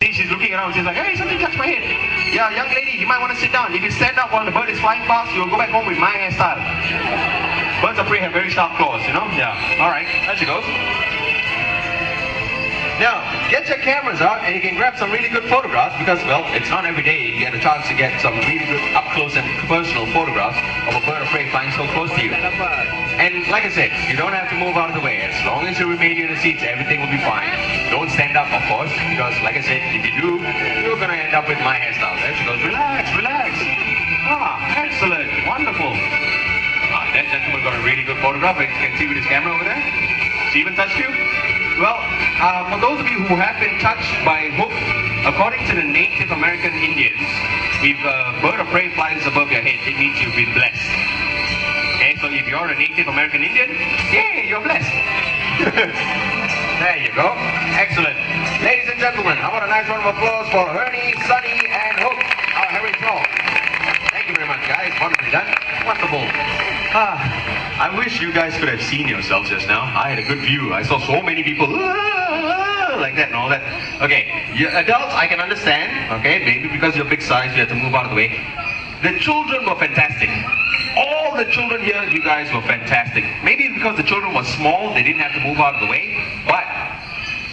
She's looking around. She's like, hey, something touched my head. Yeah, young lady, you might want to sit down. If you stand up while the bird is flying past, you'll go back home with my hairstyle. Birds of prey have very sharp claws, you know? Yeah. All right, there she goes. Now, get your cameras out and you can grab some really good photographs because, well, it's not every day you get a chance to get some really good up-close and personal photographs of a bird of prey flying so close to you. And like I said, you don't have to move out of the way. As long as you remain in the seats, everything will be fine. Don't stand up, of course, because like I said, if you do, you're going to end up with my hairstyle. There she goes. Relax, relax. Ah, excellent. Wonderful. That gentleman got a really good photograph. You can see with his camera over there. She even touched you? Well, for those of you who have been touched by hook, according to the Native American Indians, if a bird of prey flies above your head, it means you've been blessed. Okay, so if you're a Native American Indian, yay, you're blessed. There you go. Excellent. Ladies and gentlemen, how about a nice round of applause for Ernie, Sunny, and Hook, our heritage hall. Thank you very much, guys. Wonderfully done. Wonderful. I wish you guys could have seen yourselves just now. I had a good view. I saw so many people like that and all that. Okay, you adults, I can understand. Okay, maybe because you're big size, you have to move out of the way. The children were fantastic. All the children here, you guys were fantastic. Maybe because the children were small, they didn't have to move out of the way. But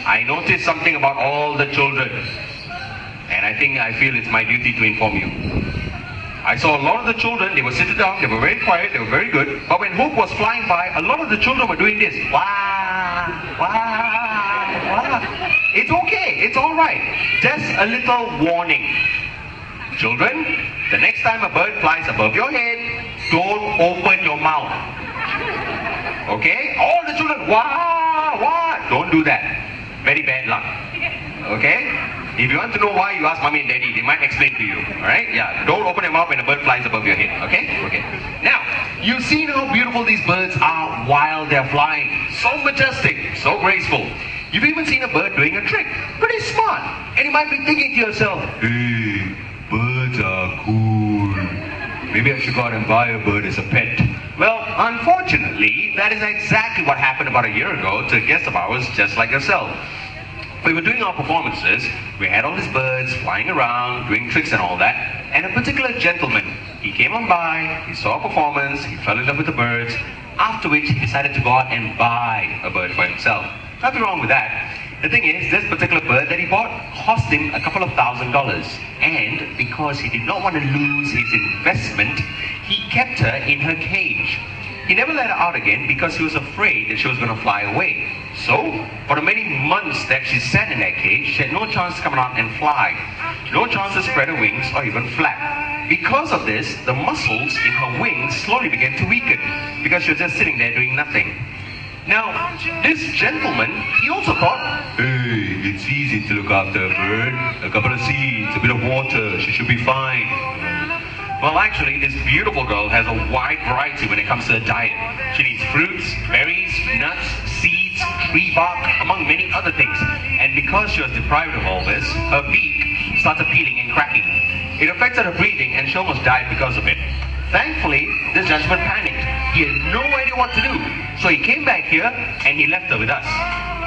I noticed something about all the children. And I feel it's my duty to inform you. I saw a lot of the children, they were sitting down, they were very quiet, they were very good. But when Hook was flying by, a lot of the children were doing this. Wah, wah, wah. It's okay, it's alright. Just a little warning. Children, the next time a bird flies above your head, don't open your mouth. Okay? All the children, wah, wah. Don't do that. Very bad luck. Okay? If you want to know why, you ask mommy and daddy. They might explain to you. Alright? Yeah. Don't open them up when a bird flies above your head. Okay? Okay. Now, you've seen how beautiful these birds are while they're flying. So majestic. So graceful. You've even seen a bird doing a trick. Pretty smart. And you might be thinking to yourself, hey, birds are cool. Maybe I should go out and buy a bird as a pet. Well, unfortunately, that is exactly what happened about a year ago to a guest of ours just like yourself. We were doing our performances, we had all these birds flying around, doing tricks and all that, and a particular gentleman, he came on by, he saw a performance, he fell in love with the birds, after which he decided to go out and buy a bird for himself. Nothing wrong with that. The thing is, this particular bird that he bought cost him a couple of $1,000s, and because he did not want to lose his investment, he kept her in her cage. He never let her out again because he was afraid that she was going to fly away. So, for the many months that she sat in that cage, she had no chance to come out and fly. No chance to spread her wings or even flap. Because of this, the muscles in her wings slowly began to weaken because she was just sitting there doing nothing. Now, this gentleman, he also thought, hey, it's easy to look after a bird. A couple of seeds, a bit of water, she should be fine. Well, actually, this beautiful girl has a wide variety when it comes to her diet. She needs fruits, berries, nuts, seeds, tree bark, among many other things. And because she was deprived of all this, her beak started peeling and cracking. It affected her breathing and she almost died because of it. Thankfully, this gentleman panicked. He had no idea what to do. So he came back here and he left her with us.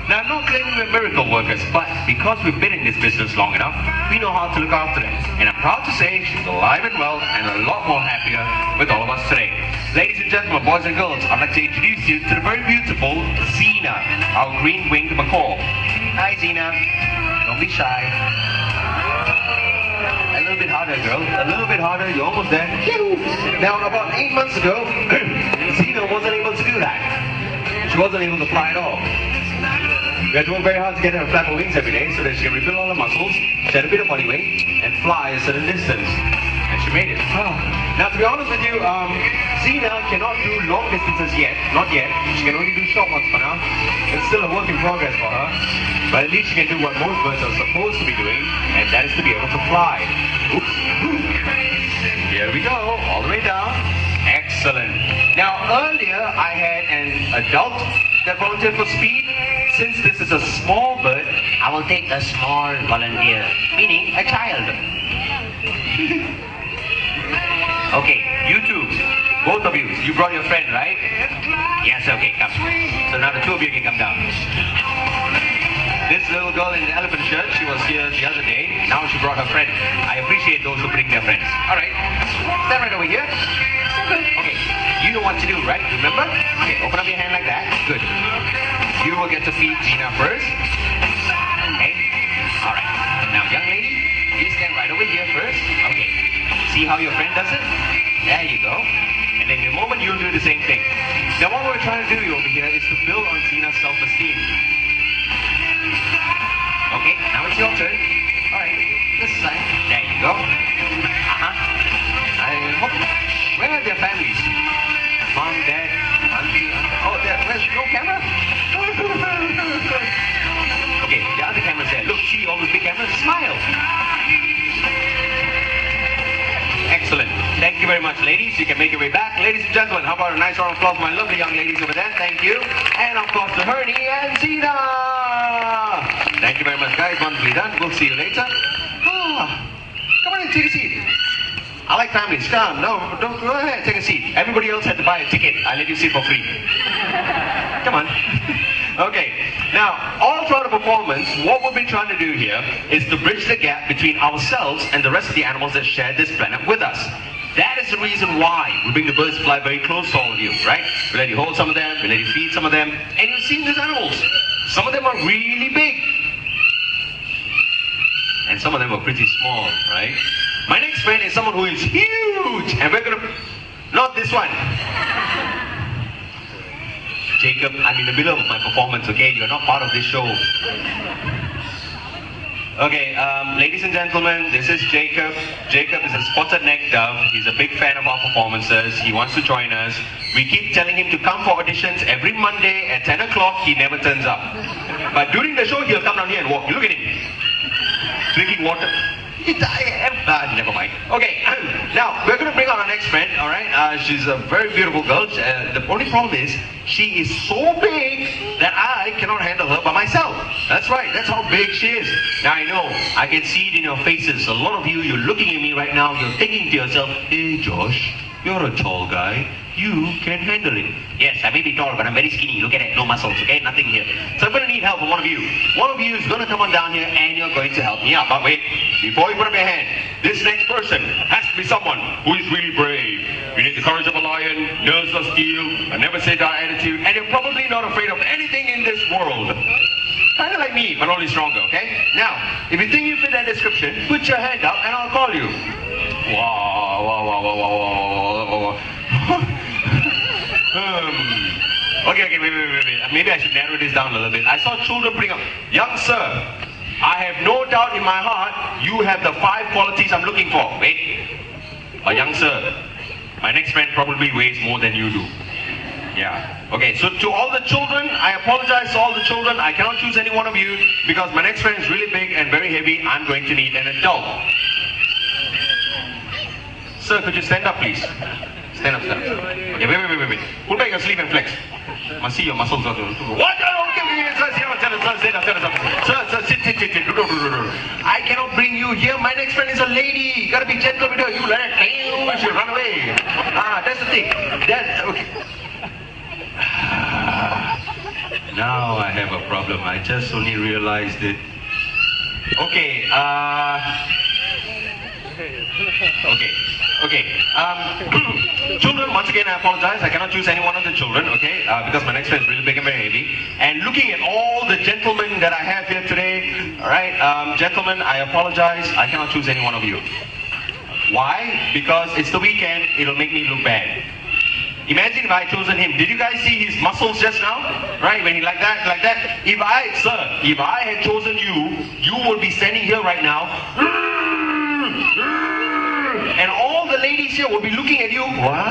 Now, I'm not claiming we're miracle workers, but because we've been in this business long enough, we know how to look after them. And I'm proud to say she's alive and well and a lot more happier with all of us today. Ladies and gentlemen, boys and girls, I'd like to introduce you to the very beautiful Zena, our green-winged macaw. Hi, Zena. Don't be shy. A little bit harder, girl. A little bit harder. You're almost there. Now, about 8 months ago, Zena wasn't able to do that. She wasn't able to fly at all. We had to work very hard to get her to flap her wings every day so that she can rebuild all her muscles, shed a bit of body weight, and fly a certain distance. And she made it. Now, to be honest with you, Zena cannot do long distances yet. Not yet. She can only do short ones for now. It's still a work in progress for her. But at least she can do what most birds are supposed to be doing, and that is to be able to fly. Oops. Here we go, all the way down. Excellent. Now, earlier I had an adult that volunteered for speed. Since this is a small bird, I will take a small volunteer, meaning a child. Okay, you two, both of you brought your friend, right? Yes, okay, come. So now the two of you can come down. This little girl in the elephant shirt, she was here the other day. Now she brought her friend. I appreciate those who bring their friends. Alright, stand right over here. Okay, you know what to do, right? Remember? Okay, open up your hand like that. Good. You will get to feed Gina first. Okay? Alright. Now, young lady, you stand right over here first. Okay. See how your friend does it? There you go. And then in a moment, you'll do the same thing. Now, what we're trying to do over here is to build on Gina's self-esteem. Okay, now it's your turn. Alright, this side. There you go. I hope. Where are their families? Mom, dad, auntie, uncle. Oh, where's no camera? Okay, the other camera's there. Look, see all those big cameras? Smile. Excellent. Thank you very much, ladies. You can make your way back. Ladies and gentlemen, how about a nice round of applause for my lovely young ladies over there? Thank you. And of course to Hernie and Zina. Thank you very much, guys. Wonderfully done. We'll see you later. Come on in, take a seat. I like families. Come, no, don't go ahead, take a seat. Everybody else had to buy a ticket. I let you sit for free. Come on. Okay. Now, all throughout the performance, what we've been trying to do here is to bridge the gap between ourselves and the rest of the animals that share this planet with us. That is the reason why we bring the birds to fly very close to all of you, right? We let you hold some of them, we let you feed some of them, and you've seen these animals. Some of them are really big. And some of them are pretty small, right? My next friend is someone who is huge, and we're gonna, not this one. Jacob, I'm in the middle of my performance, okay? You're not part of this show. Okay, ladies and gentlemen, this is Jacob. Jacob is a spotted neck dove. He's a big fan of our performances. He wants to join us. We keep telling him to come for auditions every Monday at 10 o'clock. He never turns up. But during the show, he'll come down here and walk. Look at him. Drinking water. Never mind. Okay, now we're going to bring on our next friend, alright? She's a very beautiful girl. The only problem is, she is so big that I cannot handle her by myself. That's right, that's how big she is. Now I know, I can see it in your faces. A lot of you, you're looking at me right now, you're thinking to yourself, hey Josh, you're a tall guy. You can handle it. Yes, I may be tall, but I'm very skinny. Look at it, no muscles, okay? Nothing here. So I'm going to need help from one of you. One of you is going to come on down here and you're going to help me out. But wait, before you put up your hand, this next person has to be someone who is really brave. You need the courage of a lion, nerves of steel, a never say die attitude, and you're probably not afraid of anything in this world. Kind of like me, but only stronger, okay? Now, if you think you fit that description, put your hand up and I'll call you. Wow, wow, wow, wow, wow, wow, wow. Okay, wait. Maybe I should narrow this down a little bit. I saw children bring up, young sir, I have no doubt in my heart you have the 5 qualities I'm looking for. Wait, but young sir, my next friend probably weighs more than you do. Yeah. Okay, so to all the children, I apologize to all the children. I cannot choose any one of you because my next friend is really big and very heavy. I'm going to need an adult. Sir, could you stand up, please? Stand up, stand up. Okay, wait. Pull back your sleeve and flex. Must see your muscles also. What? Okay, sir, sit. I cannot bring you here. My next friend is a lady. You gotta be gentle with her. You let her, she'll run away. That's the thing. Okay. Now I have a problem. I just only realized it. Okay, children, once again I apologize. I cannot choose any one of the children, okay? Because my next friend is really big and very heavy. And looking at all the gentlemen that I have here today, alright, gentlemen, I apologize. I cannot choose any one of you. Why? Because it's the weekend, it'll make me look bad. Imagine if I had chosen him. Did you guys see his muscles just now? Right, when he like that. If I had chosen you, you would be standing here right now. And all the ladies here will be looking at you. Wow.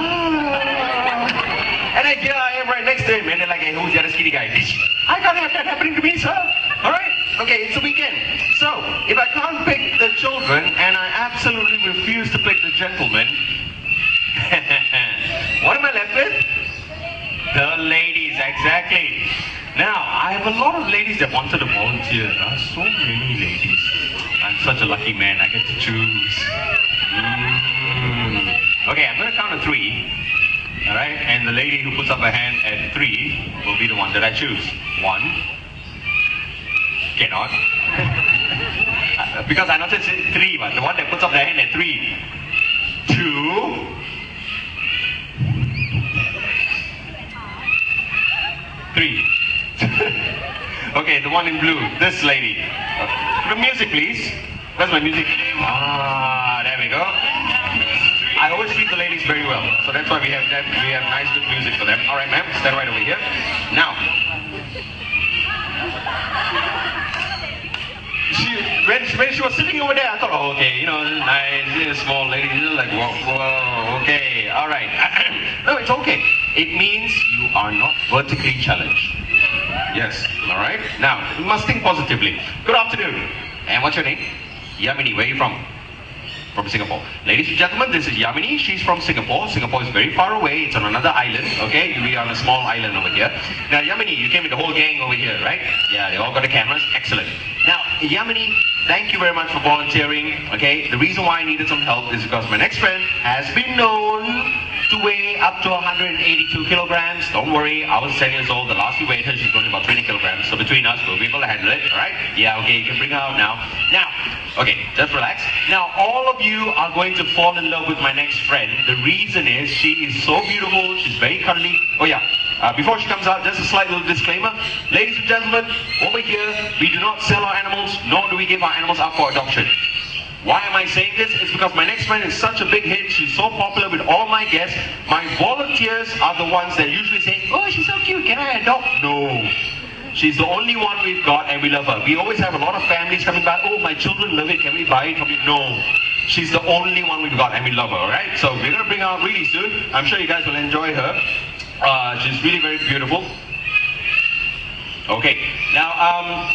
And then here I am right next to him. And they're like, hey, who's the other skinny guy? I can't have that happening to me, sir. Alright? Okay, it's a weekend. So, if I can't pick the children, and I absolutely refuse to pick the gentlemen, what am I left with? The ladies, exactly. Now, I have a lot of ladies that wanted to volunteer. So many ladies. I'm such a lucky man, I get to choose. Okay, I'm going to count to 3. Alright, and the lady who puts up her hand at 3 will be the one that I choose. 1, Cannot. Because I noticed three, but the one that puts up their hand at 3, 2, 3. Okay, the one in blue, this lady. The music, please. Where's my music? Ah, there we go. I always treat the ladies very well, so that's why we have nice good music for them. All right, ma'am, stand right over here. Now, when she was sitting over there, I thought, oh, okay, you know, nice, small lady, like, whoa, okay, all right. No, it's okay. It means you are not vertically challenged. Yes, all right. Now, you must think positively. Good afternoon. And what's your name? Yamini. Where are you from? From Singapore. Ladies and gentlemen, this is Yamini. She's from Singapore. Singapore is very far away. It's on another island, okay? We are on a small island over here. Now, Yamini, you came with the whole gang over here, right? Yeah, they all got the cameras. Excellent. Now, Yamini, thank you very much for volunteering, okay? The reason why I needed some help is because my next friend has been known to weigh up to 182 kilograms. Don't worry, I was 10 years old. The last we weighed her, she's only about 20 kilograms. So between us, we'll be able to handle it, alright? Yeah, okay, you can bring her out now. Now, okay, just relax. Now, all of you are going to fall in love with my next friend. The reason is she is so beautiful, she's very cuddly. Oh yeah, before she comes out, just a slight little disclaimer. Ladies and gentlemen, over here, we do not sell our animals, nor do we give our animals up for adoption. Why am I saying this? It's because my next friend is such a big hit. She's so popular with all my guests. My volunteers are the ones that usually say, oh, she's so cute, can I adopt? No. She's the only one we've got and we love her. We always have a lot of families coming back, oh, my children love it, can we buy it from you? No. She's the only one we've got and we love her, alright? So we're going to bring her out really soon. I'm sure you guys will enjoy her. She's really very beautiful. Okay, now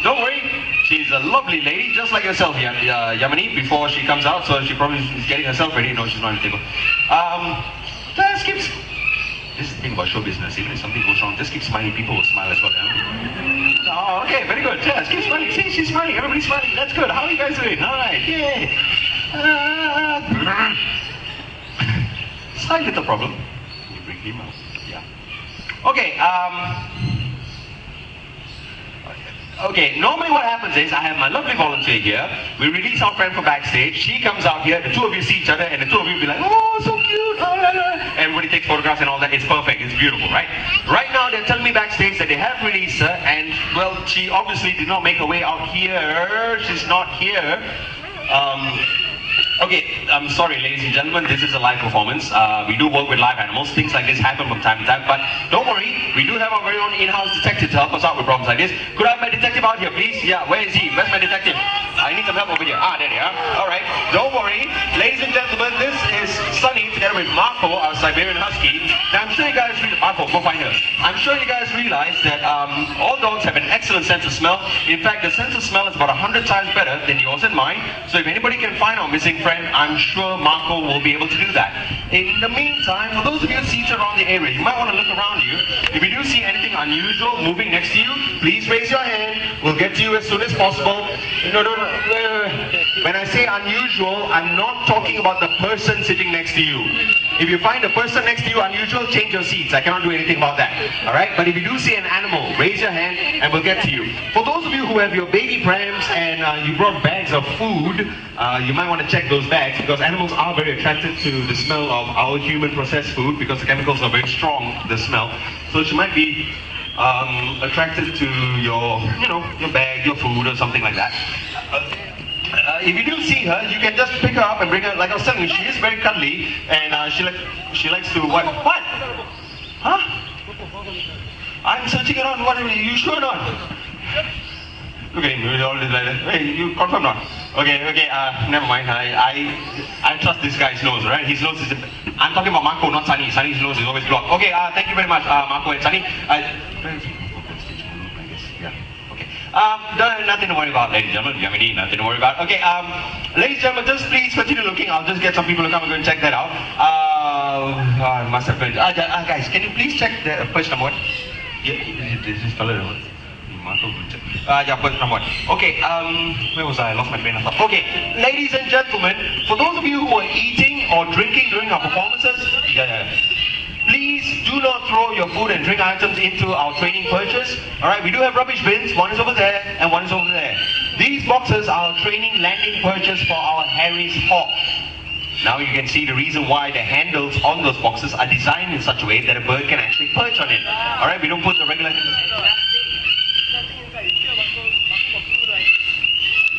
don't worry, she's a lovely lady, just like yourself, Yamini, before she comes out, so she probably is getting herself ready. No, she's not on the table. Just keep, this is the thing about show business, even if something goes wrong, just keep smiling, people will smile as well. Oh, okay, very good, just keep smiling, see, she's smiling, everybody's smiling, that's good. How are you guys doing? Alright, yay! Slight little problem. You bring him out, yeah. Okay, okay, normally what happens is I have my lovely volunteer here. We release our friend from backstage. She comes out here. The two of you see each other, and the two of you be like, "Oh, so cute!" Everybody takes photographs and all that. It's perfect. It's beautiful, right? Right now, they're telling me backstage that they have released her, and well, she obviously did not make her way out here. She's not here. Okay, I'm sorry, ladies and gentlemen, this is a live performance. We do work with live animals. Things like this happen from time to time, but don't worry, we do have our very own in-house detective to help us out with problems like this. Could I have my detective out here, please? Yeah, where is he? Where's my detective? I need some help over here. Ah, there they are. All right, don't worry. Ladies and gentlemen, this is Sunny together with Marco, our Siberian Husky. Now, I'm sure you guys realize, Marco, go find her. I'm sure you guys realize that all dogs have an excellent sense of smell. In fact, the sense of smell is about 100 times better than yours and mine. So if anybody can find our missing friend, I'm sure Marco will be able to do that. In the meantime, for those of you seated around the area, you might want to look around you. If you do see anything unusual moving next to you, please raise your hand. We'll get to you as soon as possible. No. When I say unusual, I'm not talking about the person sitting next to you. If you find a person next to you unusual, change your seats. I cannot do anything about that. Alright? But if you do see an animal, raise your hand and we'll get to you. For those of you who have your baby prams and you brought bags of food, you might want to check those bags because animals are very attracted to the smell of our human processed food because the chemicals are very strong, the smell. So she might be attracted to your, your bag, your food or something like that. If you do see her, you can just pick her up and bring her. Like I was telling you, she is very cuddly, and she likes to what? What? Huh? I'm searching around. What? Are you sure or not? Okay, hey, you confirm not? Okay. Never mind. I trust this guy's nose, right? His nose is. I'm talking about Marco, not Sunny. Sunny's nose is always blocked. Okay. Thank you very much, Marco and Sunny. Nothing to worry about, ladies and gentlemen. Yamini, nothing to worry about. Okay, ladies and gentlemen, just please continue looking. I'll just get some people to come and go and check that out. I must have been. Guys, can you please check the perch number one? Yeah, this fellow. Yeah, perch number one. Okay, where was I? I lost my train of thought. Okay, ladies and gentlemen, for those of you who are eating or drinking during our performances, please do not throw your food and drink items into our training perches. Alright, we do have rubbish bins. One is over there and one is over there. These boxes are our training landing perches for our Harry's Hawk. Now you can see the reason why the handles on those boxes are designed in such a way that a bird can actually perch on it. Alright, we don't put the regular...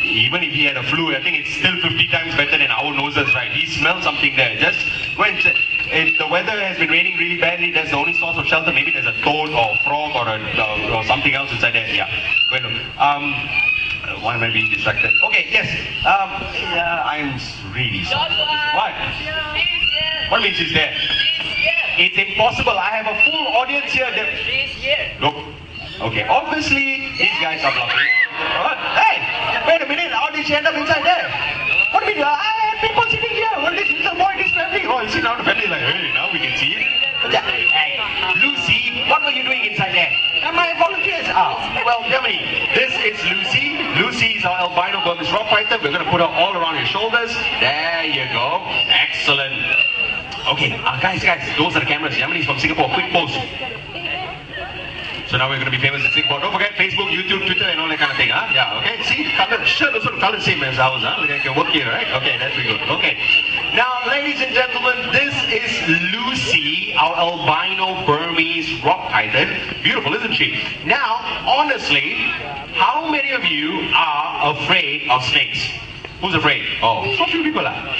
Even if he had a flu, I think it's still 50 times better than our noses, right? He smelled something there. Just when the weather has been raining really badly, that's the only source of shelter. Maybe there's a toad or frog or something else inside there. Yeah. Well, why am I being distracted? Okay, yes. I'm really sorry. What? What means he's there? It's impossible. I have a full audience here. Look. Okay, obviously these guys are bluffing. Hey, wait a minute. How did she end up inside there? What do you mean? I had people sitting here. What is this little boy, this family? Oh, you see now the family is like, hey, now we can see it. Hey, Lucy, what were you doing inside there? Am I volunteers? Well, Germany, this is Lucy. Lucy is our albino Burmese rock fighter. We're going to put her all around your shoulders. There you go. Excellent. Okay, guys, those are the cameras. Germany's from Singapore. Quick post. So now we're going to be famous in Singapore. Don't forget Facebook, YouTube, Twitter and all that kind of thing, huh? Yeah, okay. See, color, shirt also color same as ours, huh? We can work here, right? Okay, that's pretty good. Okay. Now, ladies and gentlemen, this is Lucy, our albino Burmese rock python. Beautiful, isn't she? Now, honestly, how many of you are afraid of snakes? Who's afraid? Oh, so few people are.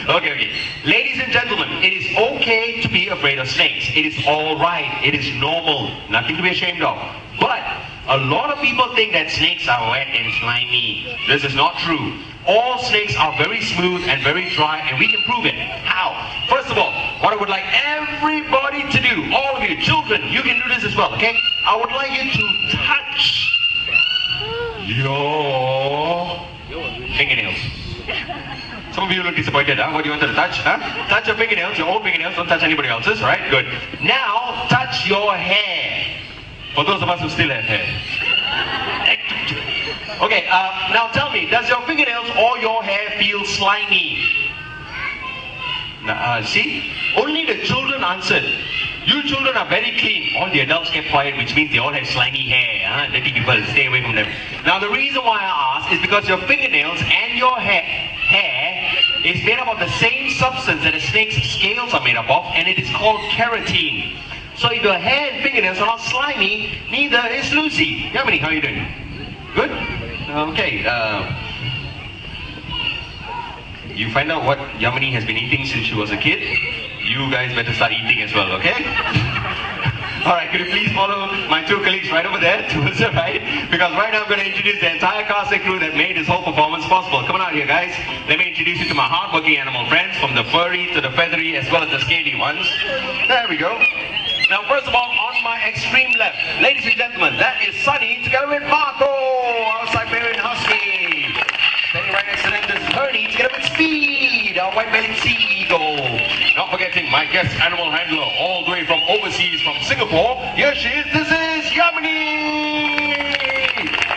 Okay. Ladies and gentlemen, it is okay to be afraid of snakes. It is alright. It is normal. Nothing to be ashamed of. But a lot of people think that snakes are wet and slimy. This is not true. All snakes are very smooth and very dry, and we can prove it. How? First of all, what I would like everybody to do, all of you, children, you can do this as well, okay? I would like you to touch your fingernails. Some of you look disappointed, huh? What do you want to touch? Huh? Touch your fingernails, your own fingernails, don't touch anybody else's, right? Good. Now, touch your hair. For those of us who still have hair. Okay, now tell me, does your fingernails or your hair feel slimy? See? Only the children answered. You children are very clean. All the adults kept quiet, which means they all have slimy hair. Huh? Dirty people, stay away from them. Now the reason why I ask is because your fingernails and your hair is made up of the same substance that a snake's scales are made up of, and it is called keratin. So if your hair and fingernails are not slimy, neither is Lucy. Yamini, how are you doing? Good? Okay. You find out what Yamini has been eating since she was a kid. You guys better start eating as well, okay? Alright, could you please follow my two colleagues right over there towards the right? Because right now I'm going to introduce the entire cast and crew that made this whole performance possible. Come on out here, guys. Let me introduce you to my hardworking animal friends, from the furry to the feathery as well as the scaly ones. There we go. Now, first of all, on my extreme left, ladies and gentlemen, that is Sunny together with Marco, our Siberian Husky. Standing right next to them, this is Ernie together with Speed, our white-bellied sea eagle. Not forgetting my guest animal handler, all the way from overseas, from Singapore. Here she is, this is Yamini!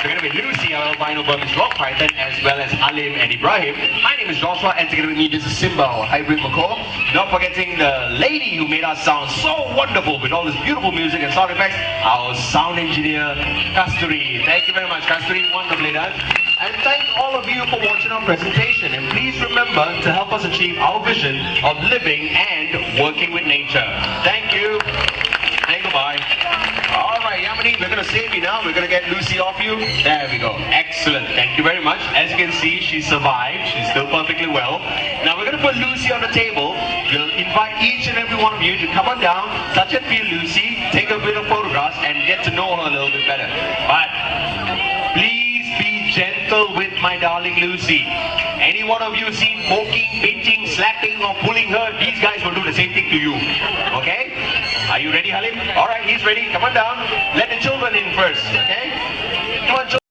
Together with Lucy, our albino Burmese rock python, as well as Alim and Ibrahim. My name is Joshua, and together with me, this is Simba, our hybrid macaw. Not forgetting the lady who made us sound so wonderful with all this beautiful music and sound effects, our sound engineer, Kasturi. Thank you very much, Kasturi. Wonderfully done. And thank all of you for watching our presentation. And please remember to help us achieve our vision of living and working with nature. Thank you. And goodbye. Alright, Yamini, we're going to save you now. We're going to get Lucy off you. There we go. Excellent. Thank you very much. As you can see, she survived. She's still perfectly well. Now we're going to put Lucy on the table. We'll invite each and every one of you to come on down, touch and feel Lucy, take a bit of photographs, and get to know her a little bit better. But please be gentle with my darling Lucy. Any one of you seen poking, pinching, slapping or pulling her, these guys will do the same thing to you. Okay? Are you ready, Halim? Alright, he's ready. Come on down. Let the children in first. Okay? Come on, children.